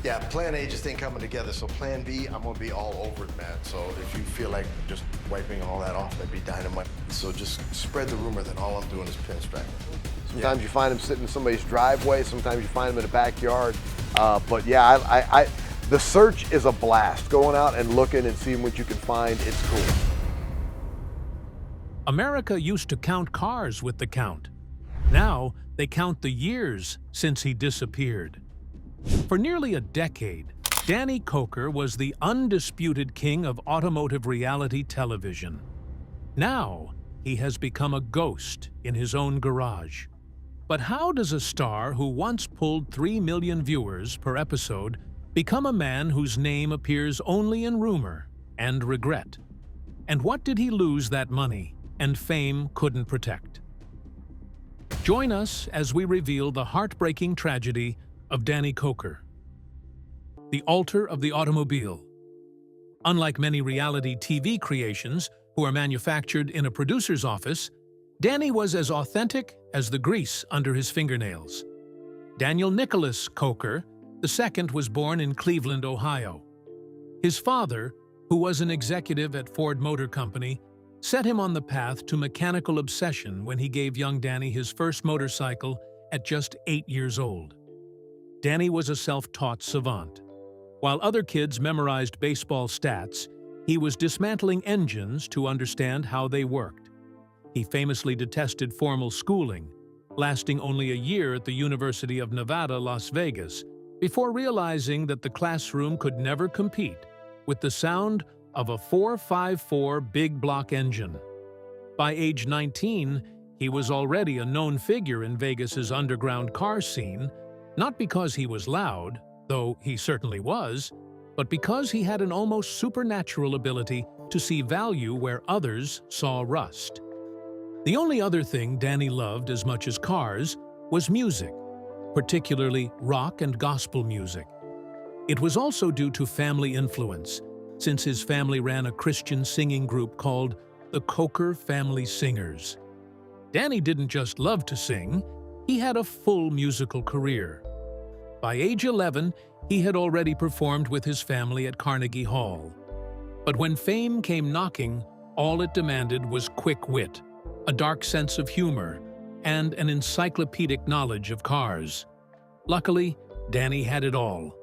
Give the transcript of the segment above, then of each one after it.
Yeah, plan A just ain't coming together. So plan B, I'm gonna be all over it, man. So if you feel like just wiping all that off, that'd be dynamite. So just spread the rumor that all I'm doing is pinstriping. Sometimes you find them sitting in somebody's driveway. Sometimes you find them in a backyard. But yeah, the search is a blast. Going out and looking and seeing what you can find, it's cool. America used to count cars with the count. Now they count the years since he disappeared. For nearly a decade, Danny Koker was the undisputed king of automotive reality television. Now he has become a ghost in his own garage. But how does a star who once pulled 3 million viewers per episode become a man whose name appears only in rumor and regret? And what did he lose that money and fame couldn't protect? Join us as we reveal the heartbreaking tragedy of Danny Koker, the altar of the automobile. Unlike many reality TV creations who are manufactured in a producer's office, Danny was as authentic as the grease under his fingernails. Daniel Nicholas Koker II was born in Cleveland, Ohio. His father, who was an executive at Ford Motor Company, set him on the path to mechanical obsession when he gave young Danny his first motorcycle at just 8 years old. Danny was a self-taught savant. While other kids memorized baseball stats, he was dismantling engines to understand how they worked. He famously detested formal schooling, lasting only a year at the University of Nevada, Las Vegas, before realizing that the classroom could never compete with the sound of a 454 big block engine. By age 19, he was already a known figure in Vegas's underground car scene, not because he was loud, though he certainly was, but because he had an almost supernatural ability to see value where others saw rust. The only other thing Danny loved as much as cars was music, particularly rock and gospel music. It was also due to family influence, since his family ran a Christian singing group called the Koker Family Singers. Danny didn't just love to sing, he had a full musical career. By age 11, he had already performed with his family at Carnegie Hall. But when fame came knocking, all it demanded was quick wit, a dark sense of humor, and an encyclopedic knowledge of cars. Luckily, Danny had it all.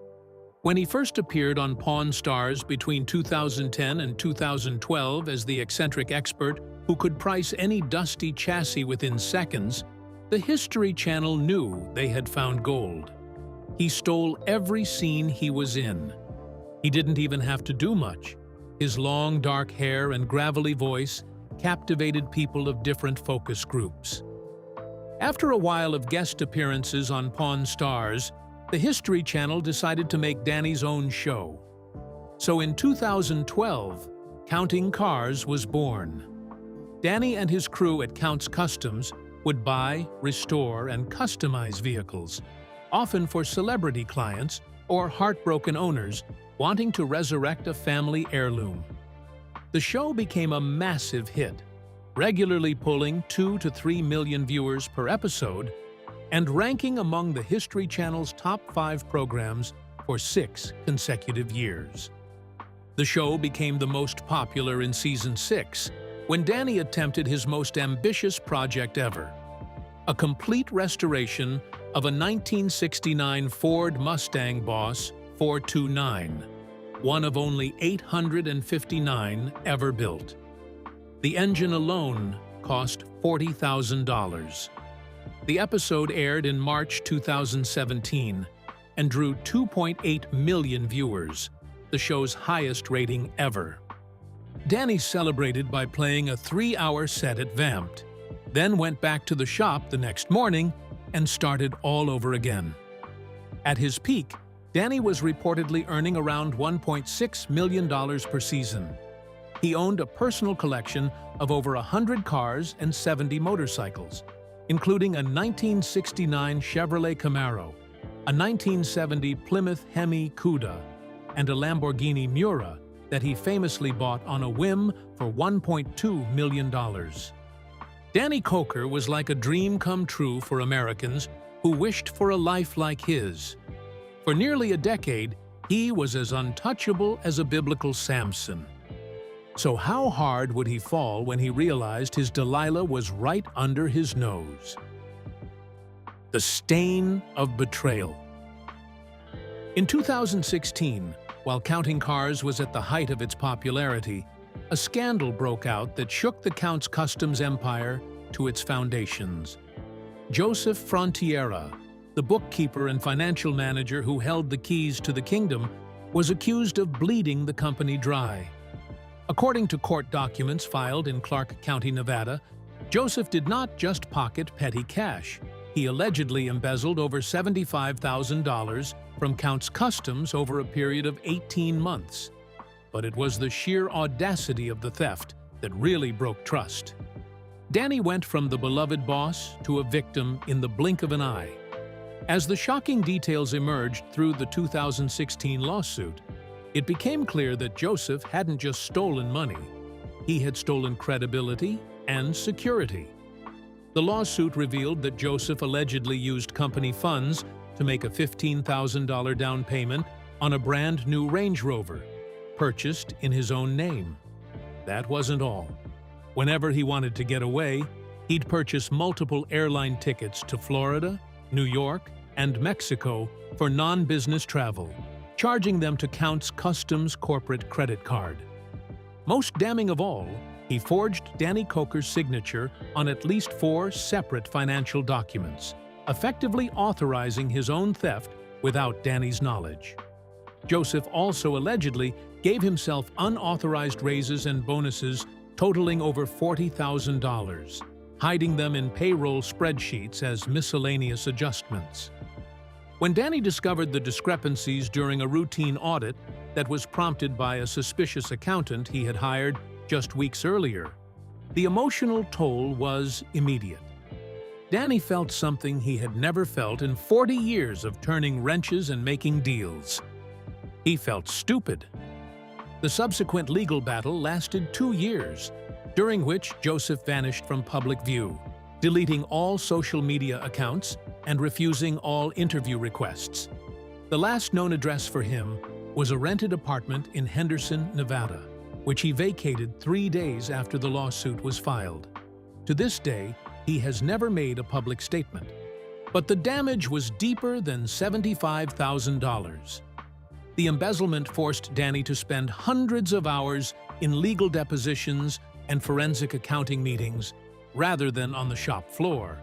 When he first appeared on Pawn Stars between 2010 and 2012 as the eccentric expert who could price any dusty chassis within seconds, the History Channel knew they had found gold. He stole every scene he was in. He didn't even have to do much. His long, dark hair and gravelly voice captivated people of different focus groups. After a while of guest appearances on Pawn Stars, the History Channel decided to make Danny's own show. So in 2012, Counting Cars was born. Danny and his crew at Counts Customs would buy, restore, and customize vehicles, often for celebrity clients or heartbroken owners wanting to resurrect a family heirloom. The show became a massive hit, regularly pulling 2 to 3 million viewers per episode and ranking among the History Channel's top 5 programs for 6 consecutive years. The show became the most popular in Season 6, when Danny attempted his most ambitious project ever, a complete restoration of a 1969 Ford Mustang Boss 429, one of only 859 ever built. The engine alone cost $40,000. The episode aired in March 2017 and drew 2.8 million viewers, the show's highest rating ever. Danny celebrated by playing a 3-hour set at Vamped, then went back to the shop the next morning and started all over again. At his peak, Danny was reportedly earning around $1.6 million per season. He owned a personal collection of over 100 cars and 70 motorcycles, including a 1969 Chevrolet Camaro, a 1970 Plymouth Hemi Cuda, and a Lamborghini Miura that he famously bought on a whim for $1.2 million. Danny Koker was like a dream come true for Americans who wished for a life like his. For nearly a decade, he was as untouchable as a biblical Samson. So how hard would he fall when he realized his Delilah was right under his nose? The stain of betrayal. In 2016, while Counting Cars was at the height of its popularity, a scandal broke out that shook the Counts Customs empire to its foundations. Joseph Frontiera, the bookkeeper and financial manager who held the keys to the kingdom, was accused of bleeding the company dry. According to court documents filed in Clark County, Nevada, Joseph did not just pocket petty cash. He allegedly embezzled over $75,000 from Counts Customs over a period of 18 months. But it was the sheer audacity of the theft that really broke trust. Danny went from the beloved boss to a victim in the blink of an eye. As the shocking details emerged through the 2016 lawsuit, it became clear that Joseph hadn't just stolen money, he had stolen credibility and security. The lawsuit revealed that Joseph allegedly used company funds to make a $15,000 down payment on a brand new Range Rover, purchased in his own name. That wasn't all. Whenever he wanted to get away, he'd purchase multiple airline tickets to Florida, New York, and Mexico for non-business travel, charging them to Counts Customs' corporate credit card. Most damning of all, he forged Danny Koker's signature on at least 4 separate financial documents, effectively authorizing his own theft without Danny's knowledge. Joseph also allegedly gave himself unauthorized raises and bonuses totaling over $40,000, hiding them in payroll spreadsheets as miscellaneous adjustments. When Danny discovered the discrepancies during a routine audit that was prompted by a suspicious accountant he had hired just weeks earlier, the emotional toll was immediate. Danny felt something he had never felt in 40 years of turning wrenches and making deals. He felt stupid. The subsequent legal battle lasted 2 years, during which Joseph vanished from public view, deleting all social media accounts and refusing all interview requests. The last known address for him was a rented apartment in Henderson, Nevada, which he vacated 3 days after the lawsuit was filed. To this day, he has never made a public statement. But the damage was deeper than $75,000. The embezzlement forced Danny to spend hundreds of hours in legal depositions and forensic accounting meetings, rather than on the shop floor.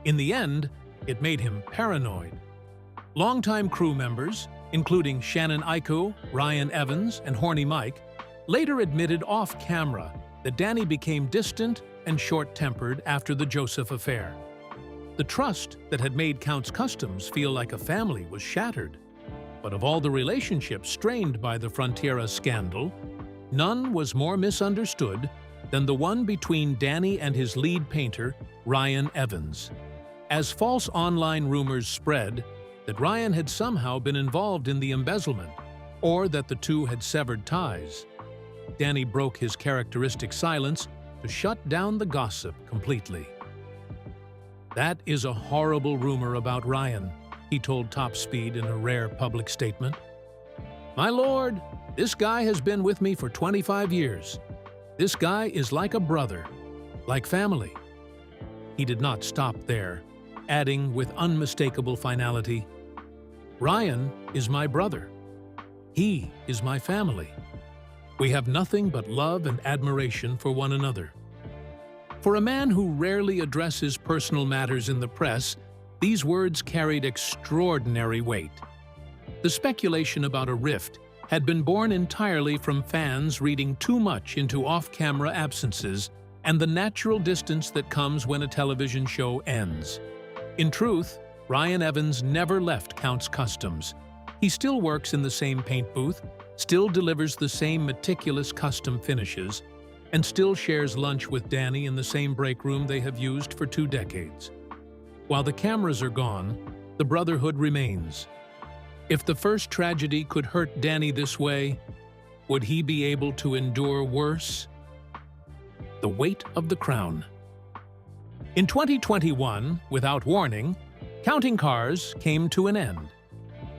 In the end, it made him paranoid. Longtime crew members, including Shannon Iko, Ryan Evans, and Horny Mike, later admitted off-camera that Danny became distant and short-tempered after the Joseph affair. The trust that had made Counts Customs feel like a family was shattered. But of all the relationships strained by the Frontiera scandal, none was more misunderstood than the one between Danny and his lead painter, Ryan Evans. As false online rumors spread that Ryan had somehow been involved in the embezzlement, or that the two had severed ties, Danny broke his characteristic silence to shut down the gossip completely. "That is a horrible rumor about Ryan," he told Top Speed in a rare public statement. "My lord, this guy has been with me for 25 years. This guy is like a brother, like family." He did not stop there, adding with unmistakable finality, "Ryan is my brother. He is my family. We have nothing but love and admiration for one another." For a man who rarely addresses personal matters in the press, these words carried extraordinary weight. The speculation about a rift had been born entirely from fans reading too much into off-camera absences and the natural distance that comes when a television show ends. In truth, Ryan Evans never left Counts Customs. He still works in the same paint booth, still delivers the same meticulous custom finishes, and still shares lunch with Danny in the same break room they have used for 2 decades. While the cameras are gone, the brotherhood remains. If the first tragedy could hurt Danny this way, would he be able to endure worse? The weight of the crown. In 2021, without warning, Counting Cars came to an end.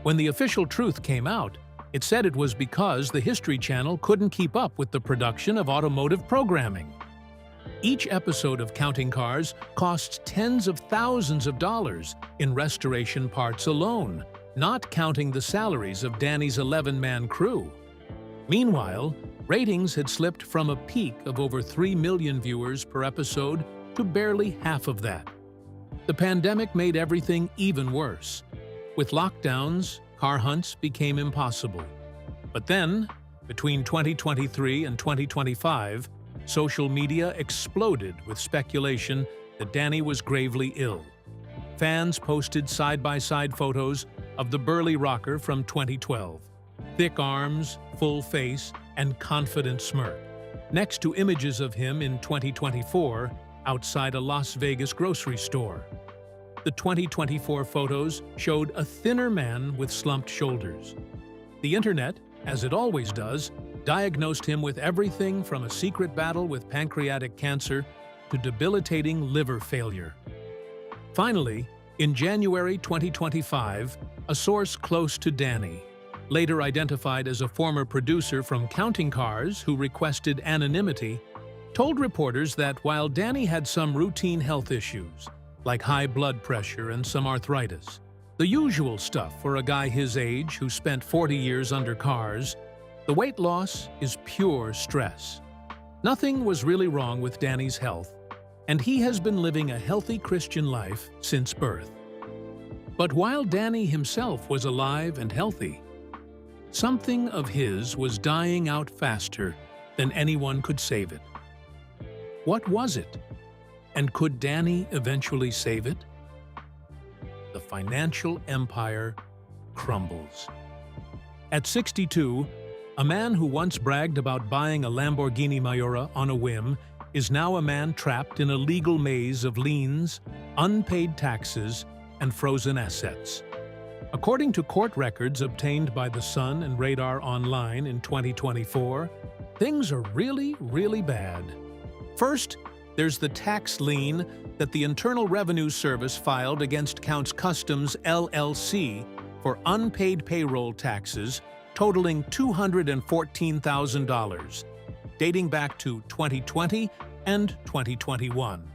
When the official truth came out, it said it was because the History Channel couldn't keep up with the production of automotive programming. Each episode of Counting Cars costs tens of thousands of dollars in restoration parts alone, not counting the salaries of Danny's 11-man crew. Meanwhile, ratings had slipped from a peak of over 3 million viewers per episode to barely half of that. The pandemic made everything even worse. With lockdowns, car hunts became impossible. But then, between 2023 and 2025, social media exploded with speculation that Danny was gravely ill. Fans posted side-by-side photos of the burly rocker from 2012. Thick arms, full face, and confident smirk, next to images of him in 2024 outside a Las Vegas grocery store. The 2024 photos showed a thinner man with slumped shoulders. The internet, as it always does, diagnosed him with everything from a secret battle with pancreatic cancer to debilitating liver failure. Finally, in January 2025, a source close to Danny, later identified as a former producer from Counting Cars who requested anonymity, told reporters that while Danny had some routine health issues, like high blood pressure and some arthritis, the usual stuff for a guy his age who spent 40 years under cars, the weight loss is pure stress. Nothing was really wrong with Danny's health, and he has been living a healthy Christian life since birth. But while Danny himself was alive and healthy, something of his was dying out faster than anyone could save it. What was it? And could Danny eventually save it? The financial empire crumbles. At 62, a man who once bragged about buying a Lamborghini Miura on a whim is now a man trapped in a legal maze of liens, unpaid taxes, and frozen assets. According to court records obtained by The Sun and Radar Online in 2024, things are really bad. First, there's the tax lien that the Internal Revenue Service filed against Counts Customs LLC for unpaid payroll taxes totaling $214,000, dating back to 2020 and 2021.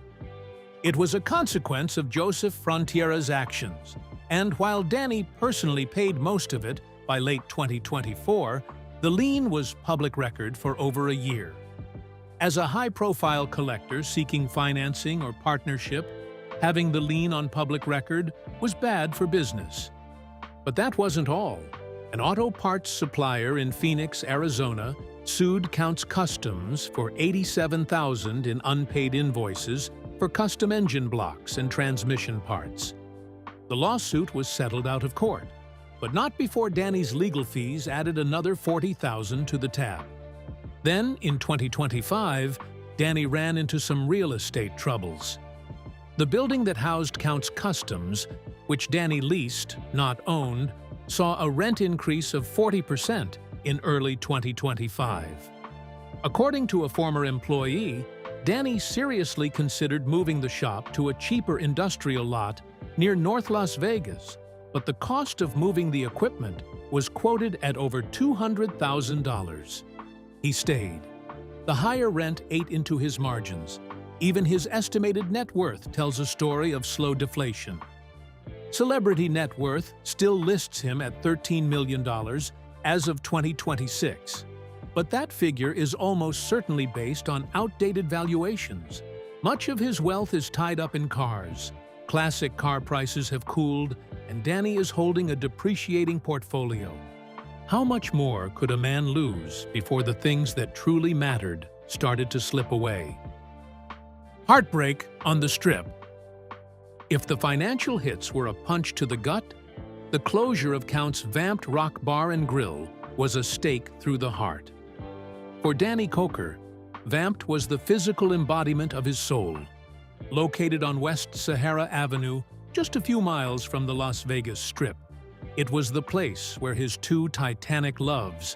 It was a consequence of Joseph Frontiera's actions, and while Danny personally paid most of it by late 2024, the lien was public record for over a year. As a high-profile collector seeking financing or partnership, having the lien on public record was bad for business. But that wasn't all. An auto parts supplier in Phoenix, Arizona, sued Counts Customs for $87,000 in unpaid invoices for custom engine blocks and transmission parts. The lawsuit was settled out of court, but not before Danny's legal fees added another $40,000 to the tab. Then, in 2025, Danny ran into some real estate troubles. The building that housed Counts Customs, which Danny leased, not owned, saw a rent increase of 40% in early 2025. According to a former employee, Danny seriously considered moving the shop to a cheaper industrial lot near North Las Vegas, but the cost of moving the equipment was quoted at over $200,000. He stayed. The higher rent ate into his margins. Even his estimated net worth tells a story of slow deflation. Celebrity net worth still lists him at $13 million as of 2026. But that figure is almost certainly based on outdated valuations. Much of his wealth is tied up in cars. Classic car prices have cooled, and Danny is holding a depreciating portfolio. How much more could a man lose before the things that truly mattered started to slip away? Heartbreak on the Strip. If the financial hits were a punch to the gut, the closure of Counts' vamped rock bar and grill was a stake through the heart. For Danny Koker, Vamped was the physical embodiment of his soul. Located on West Sahara Avenue, just a few miles from the Las Vegas Strip, it was the place where his two titanic loves,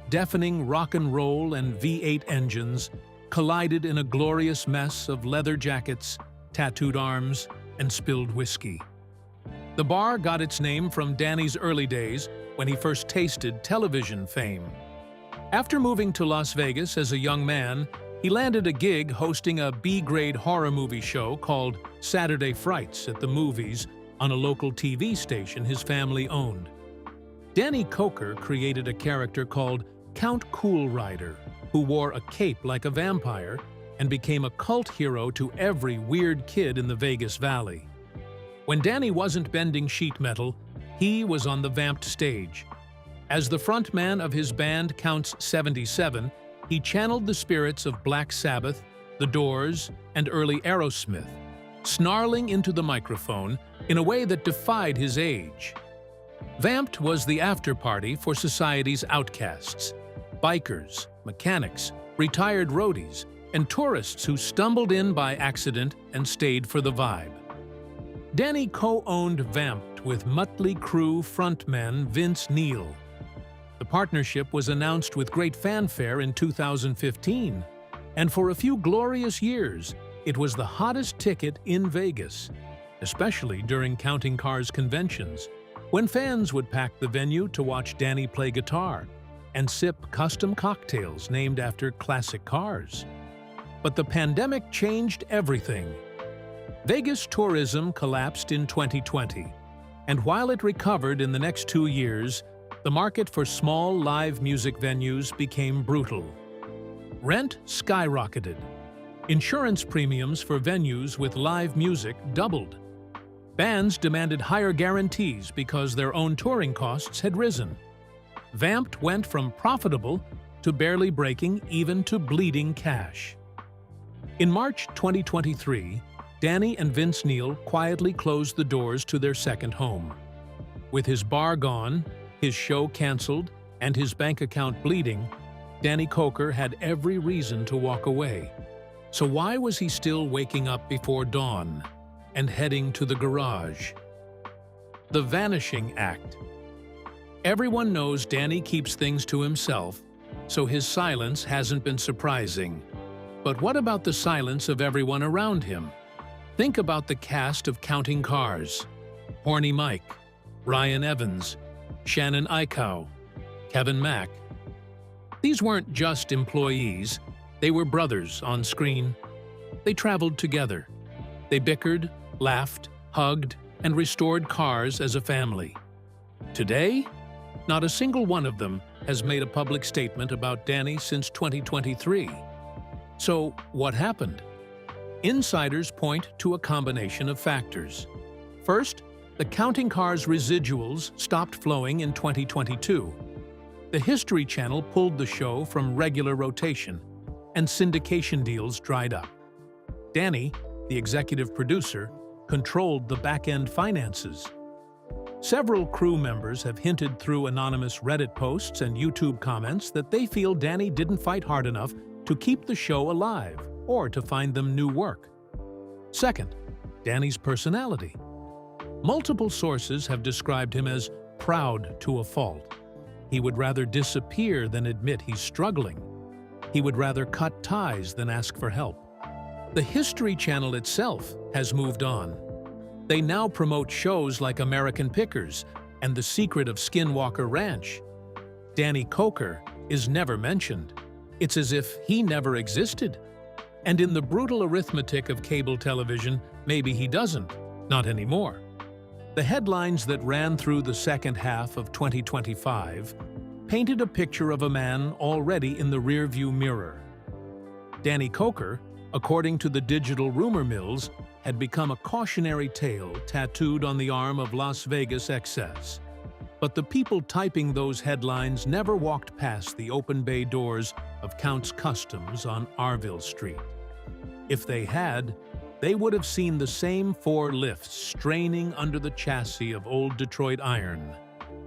deafening rock and roll and V8 engines, collided in a glorious mess of leather jackets, tattooed arms, and spilled whiskey. The bar got its name from Danny's early days when he first tasted television fame. After moving to Las Vegas as a young man, he landed a gig hosting a B-grade horror movie show called Saturday Frights at the Movies on a local TV station his family owned. Danny Koker created a character called Count Cool Rider, who wore a cape like a vampire and became a cult hero to every weird kid in the Vegas Valley. When Danny wasn't bending sheet metal, he was on the vamped stage. As the frontman of his band Counts 77, he channeled the spirits of Black Sabbath, The Doors, and early Aerosmith, snarling into the microphone in a way that defied his age. Vamped was the after-party for society's outcasts, bikers, mechanics, retired roadies, and tourists who stumbled in by accident and stayed for the vibe. Danny co-owned Vamped with Mötley Crüe frontman Vince Neil. The partnership was announced with great fanfare in 2015, and for a few glorious years, it was the hottest ticket in Vegas, especially during Counting Cars conventions, when fans would pack the venue to watch Danny play guitar and sip custom cocktails named after classic cars. But the pandemic changed everything. Vegas tourism collapsed in 2020, and while it recovered in the next 2 years, the market for small live music venues became brutal. Rent skyrocketed. Insurance premiums for venues with live music doubled. Bands demanded higher guarantees because their own touring costs had risen. Vamped went from profitable to barely breaking even to bleeding cash. In March 2023, Danny and Vince Neil quietly closed the doors to their second home. With his bar gone, his show canceled, and his bank account bleeding, Danny Koker had every reason to walk away. So why was he still waking up before dawn and heading to the garage? The Vanishing Act. Everyone knows Danny keeps things to himself, so his silence hasn't been surprising. But what about the silence of everyone around him? Think about the cast of Counting Cars: Horny Mike, Ryan Evans, Shannon Eichow, Kevin Mack. These weren't just employees, they were brothers on screen. They traveled together. They bickered, laughed, hugged, and restored cars as a family. Today, not a single one of them has made a public statement about Danny since 2023. So, what happened? Insiders point to a combination of factors. First, the Counting Cars residuals stopped flowing in 2022. The History Channel pulled the show from regular rotation, and syndication deals dried up. Danny, the executive producer, controlled the back-end finances. Several crew members have hinted through anonymous Reddit posts and YouTube comments that they feel Danny didn't fight hard enough to keep the show alive or to find them new work. Second, Danny's personality. Multiple sources have described him as proud to a fault. He would rather disappear than admit he's struggling. He would rather cut ties than ask for help. The History Channel itself has moved on. They now promote shows like American Pickers and The Secret of Skinwalker Ranch. Danny Koker is never mentioned. It's as if he never existed. And in the brutal arithmetic of cable television, maybe he doesn't. Not anymore. The headlines that ran through the second half of 2025 painted a picture of a man already in the rearview mirror. Danny Koker, according to the digital rumor mills, had become a cautionary tale tattooed on the arm of Las Vegas excess. But the people typing those headlines never walked past the open bay doors of Count's Customs on Arville Street. If they had, they would have seen the same 4 lifts straining under the chassis of old Detroit iron,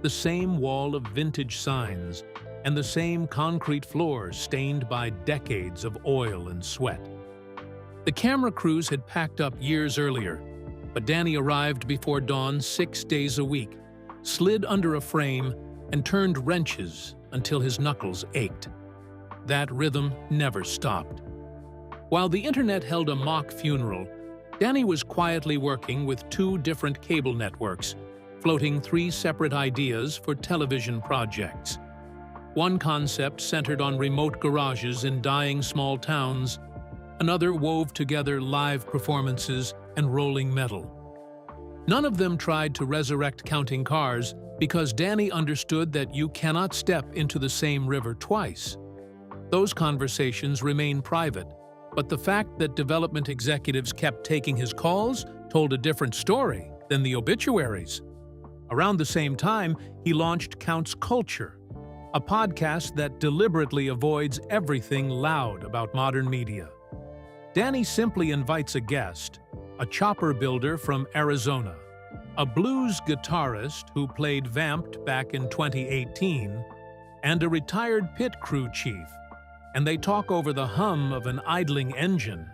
the same wall of vintage signs, and the same concrete floor stained by decades of oil and sweat. The camera crews had packed up years earlier, but Danny arrived before dawn 6 days a week, slid under a frame, and turned wrenches until his knuckles ached. That rhythm never stopped. While the internet held a mock funeral, Danny was quietly working with 2 different cable networks floating 3 separate ideas for television projects. One concept centered on remote garages in dying small towns. Another wove together live performances and rolling metal. None of them tried to resurrect counting cars because Danny understood that you cannot step into the same river twice. Those conversations remain private, but the fact that development executives kept taking his calls told a different story than the obituaries. Around the same time, he launched Counts Culture, a podcast that deliberately avoids everything loud about modern media. Danny simply invites a guest, a chopper builder from Arizona, a blues guitarist who played Vamped back in 2018, and a retired pit crew chief, and they talk over the hum of an idling engine.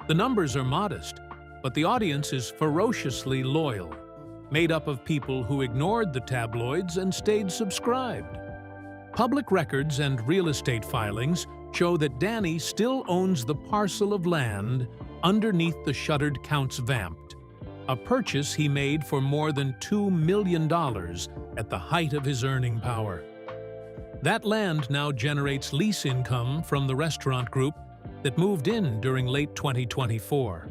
The numbers are modest, but the audience is ferociously loyal, made up of people who ignored the tabloids and stayed subscribed. Public records and real estate filings show that Danny still owns the parcel of land underneath the shuttered Counts Vamped, a purchase he made for more than $2 million at the height of his earning power. That land now generates lease income from the restaurant group that moved in during late 2024.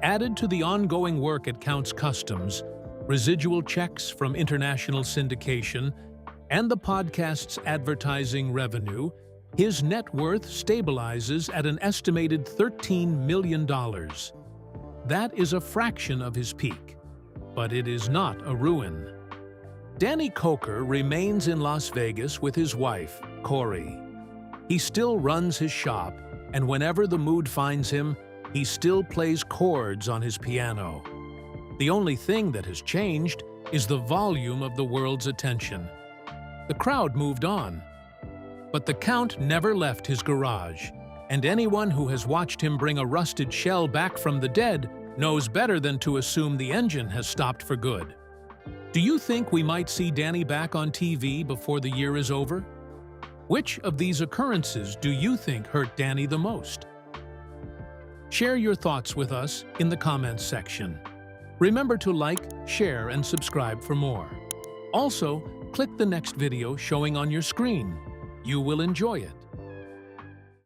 Added to the ongoing work at Counts Customs, residual checks from international syndication, and the podcast's advertising revenue, his net worth stabilizes at an estimated $13 million. That is a fraction of his peak, but it is not a ruin. Danny Koker remains in Las Vegas with his wife, Corey. He still runs his shop, and whenever the mood finds him, he still plays chords on his piano. The only thing that has changed is the volume of the world's attention. The crowd moved on. But the Count never left his garage, and anyone who has watched him bring a rusted shell back from the dead knows better than to assume the engine has stopped for good. Do you think we might see Danny back on TV before the year is over? Which of these occurrences do you think hurt Danny the most? Share your thoughts with us in the comments section. Remember to like, share, and subscribe for more. Also, click the next video showing on your screen. You will enjoy it.